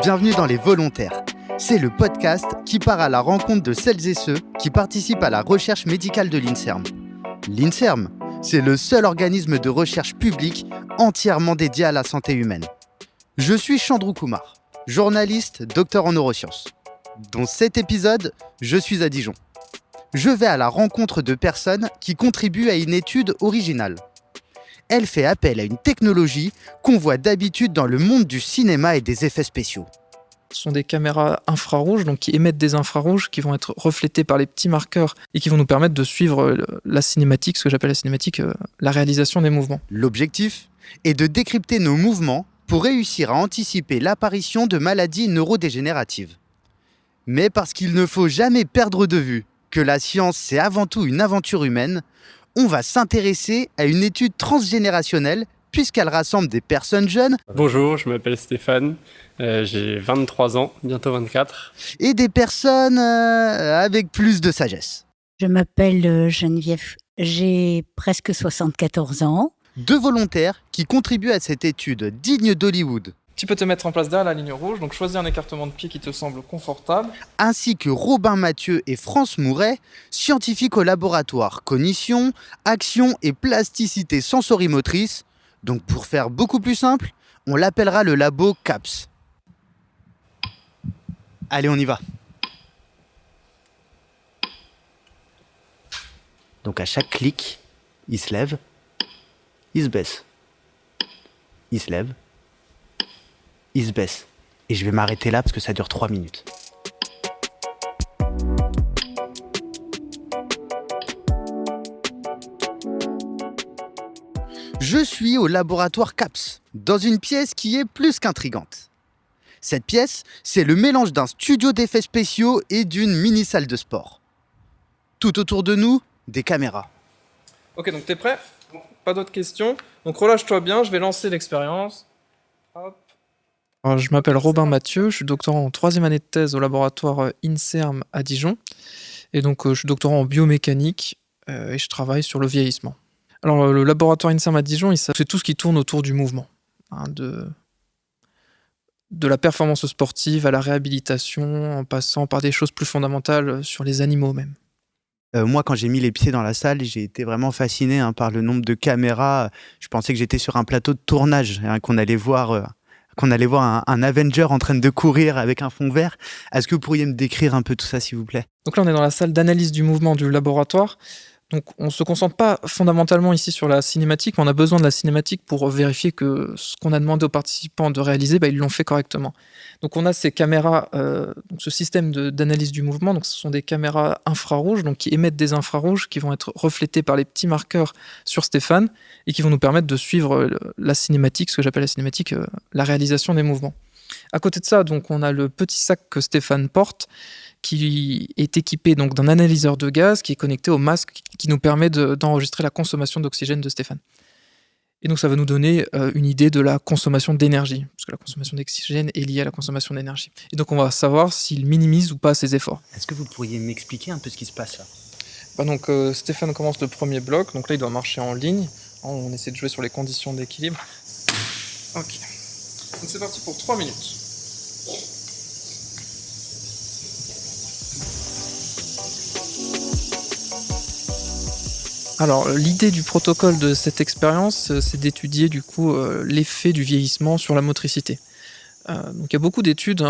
Bienvenue dans Les Volontaires. C'est le podcast qui part à la rencontre de celles et ceux qui participent à la recherche médicale de l'INSERM. L'INSERM, c'est le seul organisme de recherche public entièrement dédié à la santé humaine. Je suis Chandru Kumar, journaliste, docteur en neurosciences. Dans cet épisode, je suis à Dijon. Je vais à la rencontre de personnes qui contribuent à une étude originale. Elle fait appel à une technologie qu'on voit d'habitude dans le monde du cinéma et des effets spéciaux. Ce sont des caméras infrarouges, donc qui émettent des infrarouges qui vont être reflétés par les petits marqueurs et qui vont nous permettre de suivre la cinématique, ce que j'appelle la cinématique, la réalisation des mouvements. L'objectif est de décrypter nos mouvements pour réussir à anticiper l'apparition de maladies neurodégénératives. Mais parce qu'il ne faut jamais perdre de vue que la science, c'est avant tout une aventure humaine, on va s'intéresser à une étude transgénérationnelle puisqu'elle rassemble des personnes jeunes. Bonjour, je m'appelle Stéphane, j'ai 23 ans, bientôt 24. Et des personnes avec plus de sagesse. Je m'appelle Geneviève, j'ai presque 74 ans. 2 volontaires qui contribuent à cette étude digne d'Hollywood. Tu peux te mettre en place derrière la ligne rouge, donc choisis un écartement de pied qui te semble confortable. Ainsi que Robin Mathieu et France Mouret, scientifiques au laboratoire Cognition, Action et Plasticité Sensorimotrice. Donc pour faire beaucoup plus simple, on l'appellera le labo CAPS. Allez, on y va. Donc à chaque clic, il se lève, il se baisse. Il se lève, il se baisse. Et je vais m'arrêter là parce que ça dure 3 minutes. Je suis au laboratoire CAPS, dans une pièce qui est plus qu'intrigante. Cette pièce, c'est le mélange d'un studio d'effets spéciaux et d'une mini-salle de sport. Tout autour de nous, des caméras. Ok, donc t'es prêt ? Bon, pas d'autres questions. Donc relâche-toi bien, je vais lancer l'expérience. Hop. Alors, je m'appelle Robin Mathieu, je suis doctorant en 3e année de thèse au laboratoire INSERM à Dijon. Et donc je suis doctorant en biomécanique et je travaille sur le vieillissement. Alors le laboratoire INSERM à Dijon, c'est tout ce qui tourne autour du mouvement. De la performance sportive à la réhabilitation, en passant par des choses plus fondamentales sur les animaux même. Moi, quand j'ai mis les pieds dans la salle, j'ai été vraiment fasciné par le nombre de caméras. Je pensais que j'étais sur un plateau de tournage, qu'on allait voir un Avenger en train de courir avec un fond vert. Est-ce que vous pourriez me décrire un peu tout ça, s'il vous plaît ? Donc là, on est dans la salle d'analyse du mouvement du laboratoire. Donc on ne se concentre pas fondamentalement ici sur la cinématique, mais on a besoin de la cinématique pour vérifier que ce qu'on a demandé aux participants de réaliser, ils l'ont fait correctement. Donc on a ces caméras, donc ce système d'analyse du mouvement, donc ce sont des caméras infrarouges donc qui émettent des infrarouges qui vont être reflétés par les petits marqueurs sur Stéphane et qui vont nous permettre de suivre la cinématique, ce que j'appelle la cinématique, la réalisation des mouvements. À côté de ça, donc, on a le petit sac que Stéphane porte, qui est équipé donc d'un analyseur de gaz qui est connecté au masque qui nous permet d'enregistrer la consommation d'oxygène de Stéphane. Et donc ça va nous donner une idée de la consommation d'énergie, puisque la consommation d'oxygène est liée à la consommation d'énergie. Et donc on va savoir s'il minimise ou pas ses efforts. Est-ce que vous pourriez m'expliquer un peu ce qui se passe là ? Donc Stéphane commence le premier bloc, donc là il doit marcher en ligne. On essaie de jouer sur les conditions d'équilibre. Ok. Donc c'est parti pour 3 minutes. Alors, l'idée du protocole de cette expérience, c'est d'étudier du coup l'effet du vieillissement sur la motricité. Donc, il y a beaucoup d'études,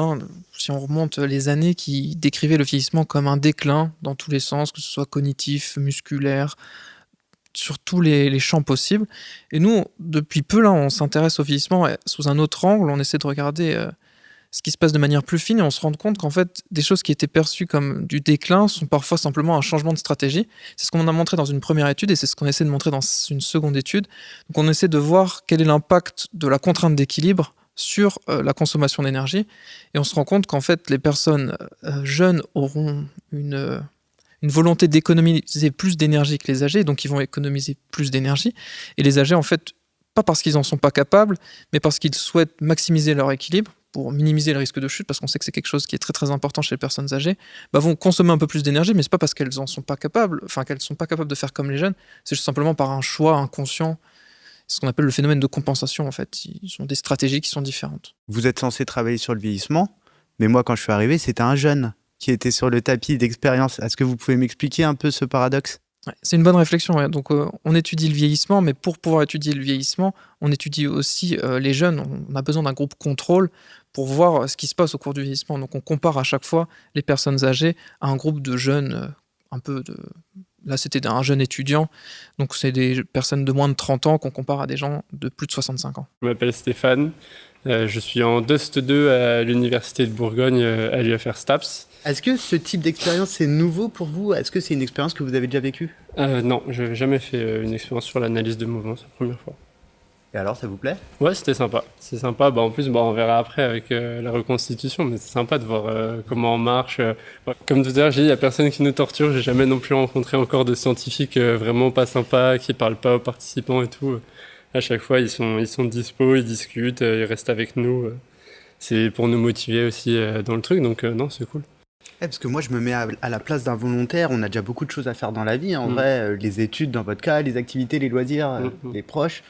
si on remonte les années, qui décrivaient le vieillissement comme un déclin dans tous les sens, que ce soit cognitif, musculaire, sur tous les champs possibles. Et nous, depuis peu, là, on s'intéresse au vieillissement sous un autre angle. On essaie de regarder ce qui se passe de manière plus fine et on se rend compte qu'en fait, des choses qui étaient perçues comme du déclin sont parfois simplement un changement de stratégie. C'est ce qu'on a montré dans une première étude et c'est ce qu'on essaie de montrer dans une seconde étude. Donc on essaie de voir quel est l'impact de la contrainte d'équilibre sur la consommation d'énergie et on se rend compte qu'en fait, les personnes jeunes auront une volonté d'économiser plus d'énergie que les âgés, donc ils vont économiser plus d'énergie. Et les âgés, en fait, pas parce qu'ils n'en sont pas capables, mais parce qu'ils souhaitent maximiser leur équilibre pour minimiser le risque de chute, parce qu'on sait que c'est quelque chose qui est très très important chez les personnes âgées, vont consommer un peu plus d'énergie, mais c'est pas parce qu'elles en sont pas capables, qu'elles sont pas capables de faire comme les jeunes, c'est juste simplement par un choix inconscient ce qu'on appelle le phénomène de compensation en fait. Ils ont des stratégies qui sont différentes. Vous êtes censé travailler sur le vieillissement, mais moi, quand je suis arrivé, c'était un jeune qui était sur le tapis d'expérience. Est-ce que vous pouvez m'expliquer un peu ce paradoxe ? Ouais, c'est une bonne réflexion. Ouais. Donc, on étudie le vieillissement, mais pour pouvoir étudier le vieillissement, on étudie aussi les jeunes. On a besoin d'un groupe contrôle pour voir ce qui se passe au cours du vieillissement. Donc, on compare à chaque fois les personnes âgées à un groupe de jeunes, un peu de... Là, c'était un jeune étudiant. Donc, c'est des personnes de moins de 30 ans qu'on compare à des gens de plus de 65 ans. Je m'appelle Stéphane, je suis en Dust 2 à l'Université de Bourgogne à l'UFR STAPS. Est-ce que ce type d'expérience, c'est nouveau pour vous ? Est-ce que c'est une expérience que vous avez déjà vécue ? Non, je n'avais jamais fait une expérience sur l'analyse de mouvement, c'est la première fois. Et alors, ça vous plaît ? Ouais, c'était sympa. C'est sympa. En plus, on verra après avec la reconstitution, mais c'est sympa de voir comment on marche. Comme tout à l'heure, j'ai dit, il n'y a personne qui nous torture. J'ai jamais non plus rencontré encore de scientifiques vraiment pas sympas, qui parlent pas aux participants et tout. À chaque fois, ils sont dispo, ils discutent, ils restent avec nous. C'est pour nous motiver aussi dans le truc, donc non, c'est cool. Parce que moi, je me mets à la place d'un volontaire. On a déjà beaucoup de choses à faire dans la vie. En vrai, les études, dans votre cas, les activités, les loisirs, les proches.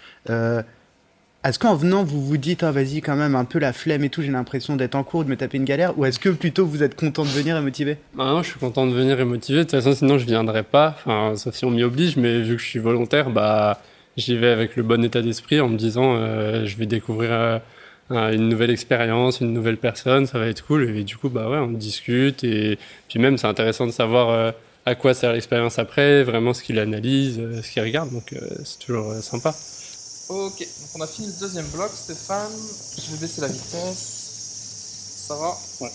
Est-ce qu'en venant, vous vous dites, vas-y, quand même, un peu la flemme et tout, j'ai l'impression d'être en cours, de me taper une galère ? Ou est-ce que plutôt vous êtes content de venir et motivé ? Non, je suis content de venir et motivé. De toute façon, sinon, je viendrais pas. Enfin, sauf si on m'y oblige, mais vu que je suis volontaire, j'y vais avec le bon état d'esprit en me disant, je vais découvrir une nouvelle expérience, une nouvelle personne, ça va être cool. Et du coup, on discute. Et puis même, c'est intéressant de savoir à quoi sert l'expérience après, vraiment ce qu'il analyse, ce qu'il regarde. Donc, c'est toujours sympa. Ok, donc on a fini le deuxième bloc, Stéphane. Je vais baisser la vitesse. Ça va ? Ouais.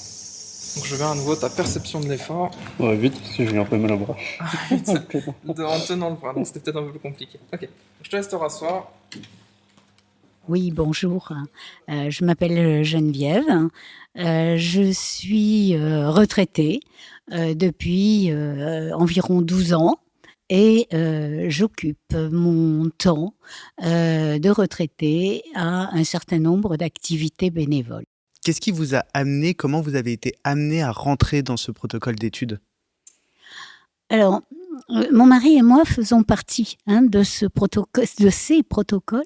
Donc je vais à nouveau ta perception de l'effort. Ouais, vite, parce que j'ai un peu mal au bras. En tenant le bras, donc c'était peut-être un peu plus compliqué. Ok, je te laisse te rasseoir. Oui, bonjour. Je m'appelle Geneviève. Je suis retraitée depuis environ 12 ans. Et j'occupe mon temps de retraité à un certain nombre d'activités bénévoles. Qu'est-ce qui vous a amené, comment vous avez été amené à rentrer dans ce protocole d'études ? Alors, mon mari et moi faisons partie de ces protocoles.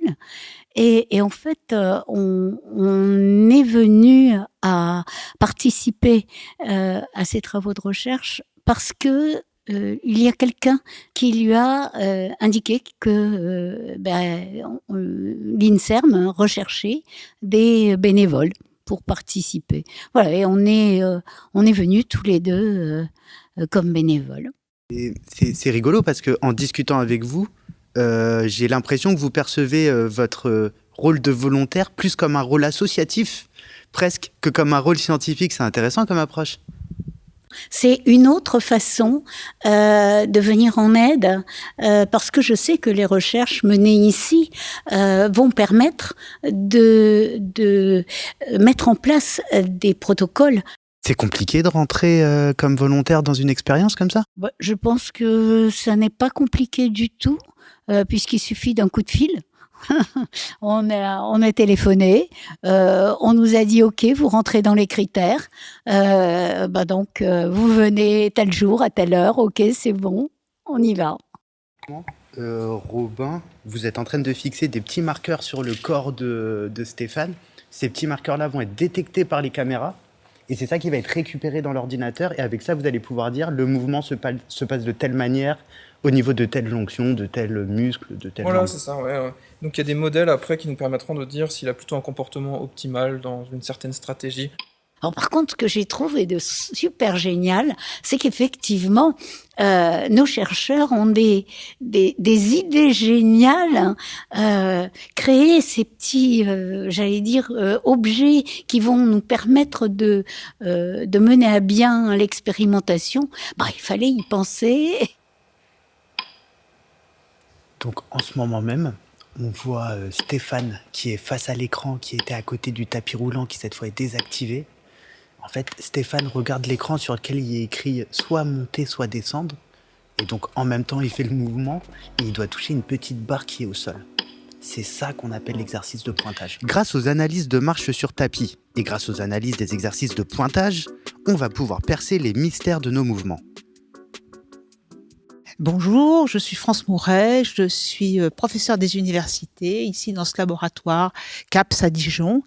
Et en fait, on est venu à participer à ces travaux de recherche parce que il y a quelqu'un qui lui a indiqué que l'INSERM recherchait des bénévoles pour participer. Voilà, et on est venus tous les deux comme bénévoles. Et c'est rigolo parce qu'en discutant avec vous, j'ai l'impression que vous percevez votre rôle de volontaire plus comme un rôle associatif, presque, que comme un rôle scientifique. C'est intéressant comme approche. C'est une autre façon de venir en aide parce que je sais que les recherches menées ici vont permettre de mettre en place des protocoles. C'est compliqué de rentrer comme volontaire dans une expérience comme ça ? Je pense que ça n'est pas compliqué du tout puisqu'il suffit d'un coup de fil. On a téléphoné, on nous a dit ok, vous rentrez dans les critères, donc vous venez tel jour à telle heure, ok, c'est bon, on y va. Robin, vous êtes en train de fixer des petits marqueurs sur le corps de Stéphane. Ces petits marqueurs-là vont être détectés par les caméras et c'est ça qui va être récupéré dans l'ordinateur et avec ça vous allez pouvoir dire le mouvement se passe de telle manière au niveau de telle jonction, de tel muscle, de telle Voilà, jambe. c'est ça, ouais. Donc il y a des modèles après qui nous permettront de dire s'il a plutôt un comportement optimal dans une certaine stratégie. Alors par contre, ce que j'ai trouvé de super génial, c'est qu'effectivement, nos chercheurs ont des idées géniales, créer ces petits, objets qui vont nous permettre de mener à bien l'expérimentation. Il fallait y penser. Donc en ce moment même, on voit Stéphane qui est face à l'écran, qui était à côté du tapis roulant, qui cette fois est désactivé. En fait, Stéphane regarde l'écran sur lequel il est écrit soit monter, soit descendre. Et donc en même temps, il fait le mouvement et il doit toucher une petite barre qui est au sol. C'est ça qu'on appelle l'exercice de pointage. Grâce aux analyses de marche sur tapis et grâce aux analyses des exercices de pointage, on va pouvoir percer les mystères de nos mouvements. Bonjour, je suis France Mouret, je suis professeure des universités ici dans ce laboratoire CAPS à Dijon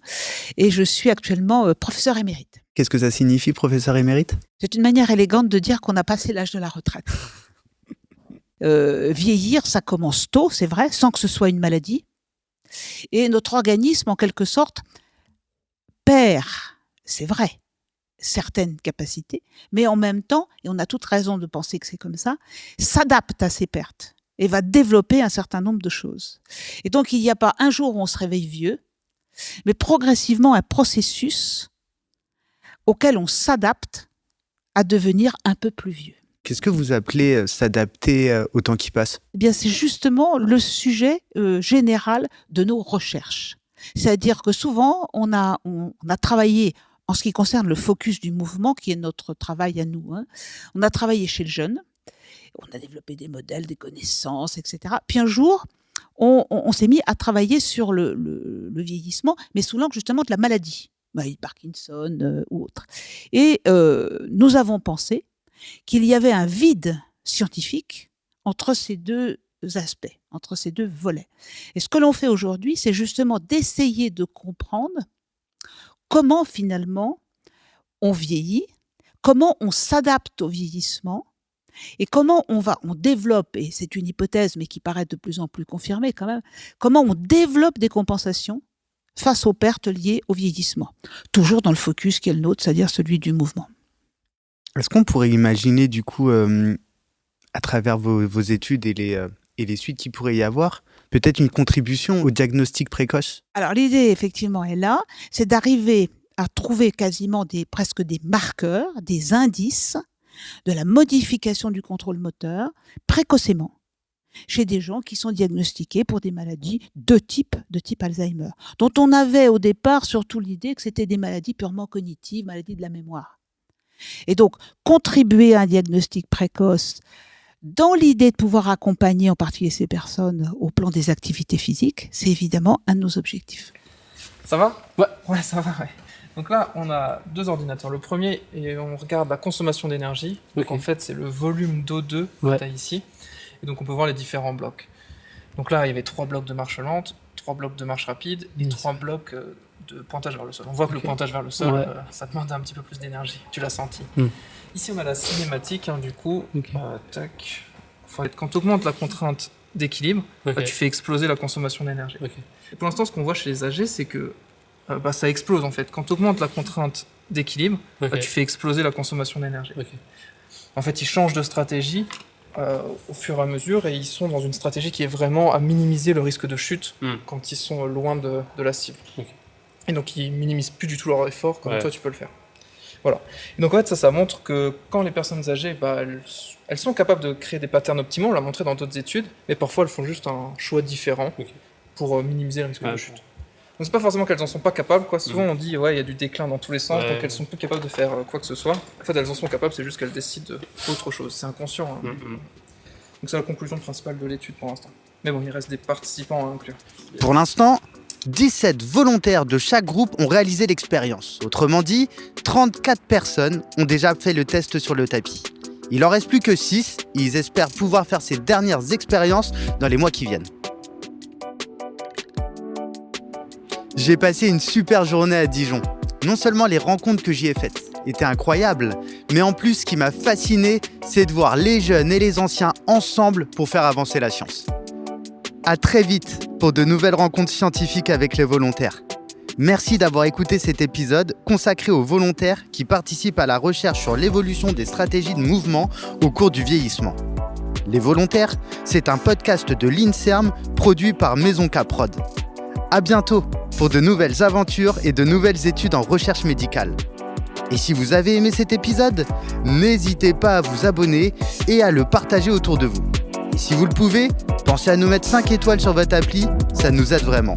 et je suis actuellement professeure émérite. Qu'est-ce que ça signifie, professeur émérite ? C'est une manière élégante de dire qu'on a passé l'âge de la retraite. Vieillir, ça commence tôt, c'est vrai, sans que ce soit une maladie. Et notre organisme, en quelque sorte, perd, c'est vrai, certaines capacités, mais en même temps, et on a toute raison de penser que c'est comme ça, s'adapte à ces pertes et va développer un certain nombre de choses. Et donc, il n'y a pas un jour où on se réveille vieux, mais progressivement un processus auquel on s'adapte à devenir un peu plus vieux. Qu'est-ce que vous appelez s'adapter au temps qui passe ? Eh bien, c'est justement le sujet général de nos recherches. C'est-à-dire que souvent, on a travaillé en ce qui concerne le focus du mouvement, qui est notre travail à nous. On a travaillé chez le jeune, on a développé des modèles, des connaissances, etc. Puis un jour, on s'est mis à travailler sur le vieillissement, mais sous l'angle justement de la maladie, Parkinson ou autre. Et nous avons pensé qu'il y avait un vide scientifique entre ces deux aspects, entre ces deux volets. Et ce que l'on fait aujourd'hui, c'est justement d'essayer de comprendre comment finalement on vieillit, comment on s'adapte au vieillissement et comment on développe, et c'est une hypothèse mais qui paraît de plus en plus confirmée quand même, comment on développe des compensations face aux pertes liées au vieillissement. Toujours dans le focus qui est le nôtre, c'est-à-dire celui du mouvement. Est-ce qu'on pourrait imaginer, du coup, à travers vos études et les suites qu'il pourrait y avoir, peut-être une contribution au diagnostic précoce ? Alors l'idée, effectivement, est là, c'est d'arriver à trouver quasiment presque des marqueurs, des indices de la modification du contrôle moteur précocement chez des gens qui sont diagnostiqués pour des maladies de type Alzheimer, dont on avait au départ surtout l'idée que c'était des maladies purement cognitives, maladies de la mémoire. Et donc, contribuer à un diagnostic précoce dans l'idée de pouvoir accompagner en particulier ces personnes au plan des activités physiques, c'est évidemment un de nos objectifs. Ça va ? Ouais, ça va, ouais. Donc là, on a 2 ordinateurs. Le premier, et on regarde la consommation d'énergie. Donc en fait, c'est le volume d'O2 que tu as ici. Et donc on peut voir les différents blocs. Donc là, il y avait 3 blocs de marche lente, 3 blocs de marche rapide et 3 blocs de pointage vers le sol. On voit que le pointage vers le sol, ça demande un petit peu plus d'énergie. Tu l'as senti. Ici, on a la cinématique, du coup. Tac. Quand tu augmentes la contrainte d'équilibre, tu fais exploser la consommation d'énergie. Et pour l'instant, ce qu'on voit chez les âgés, c'est que ça explose en fait. Quand tu augmentes la contrainte d'équilibre, tu fais exploser la consommation d'énergie. En fait, ils changent de stratégie au fur et à mesure et ils sont dans une stratégie qui est vraiment à minimiser le risque de chute quand ils sont loin de la cible. Et donc, ils minimisent plus du tout leur effort comme toi, tu peux le faire. Voilà. Et donc en fait, ça montre que quand les personnes âgées, elles sont capables de créer des patterns optimaux, on l'a montré dans d'autres études, mais parfois elles font juste un choix différent pour minimiser le risque de chute. Donc c'est pas forcément qu'elles en sont pas capables, quoi. Souvent on dit il y a du déclin dans tous les sens, donc elles sont plus capables de faire quoi que ce soit. En fait, elles en sont capables, c'est juste qu'elles décident autre chose. C'est inconscient. Donc c'est la conclusion principale de l'étude pour l'instant. Mais bon, il reste des participants à inclure. Pour l'instant, 17 volontaires de chaque groupe ont réalisé l'expérience. Autrement dit, 34 personnes ont déjà fait le test sur le tapis. Il en reste plus que 6 et ils espèrent pouvoir faire ces dernières expériences dans les mois qui viennent. J'ai passé une super journée à Dijon. Non seulement les rencontres que j'y ai faites étaient incroyables, mais en plus ce qui m'a fasciné, c'est de voir les jeunes et les anciens ensemble pour faire avancer la science. À très vite pour de nouvelles rencontres scientifiques avec les volontaires. Merci d'avoir écouté cet épisode consacré aux volontaires qui participent à la recherche sur l'évolution des stratégies de mouvement au cours du vieillissement. Les volontaires, c'est un podcast de l'INSERM produit par Maison K-Prod. À bientôt pour de nouvelles aventures et de nouvelles études en recherche médicale. Et si vous avez aimé cet épisode, n'hésitez pas à vous abonner et à le partager autour de vous. Et si vous le pouvez, pensez à nous mettre 5 étoiles sur votre appli, ça nous aide vraiment.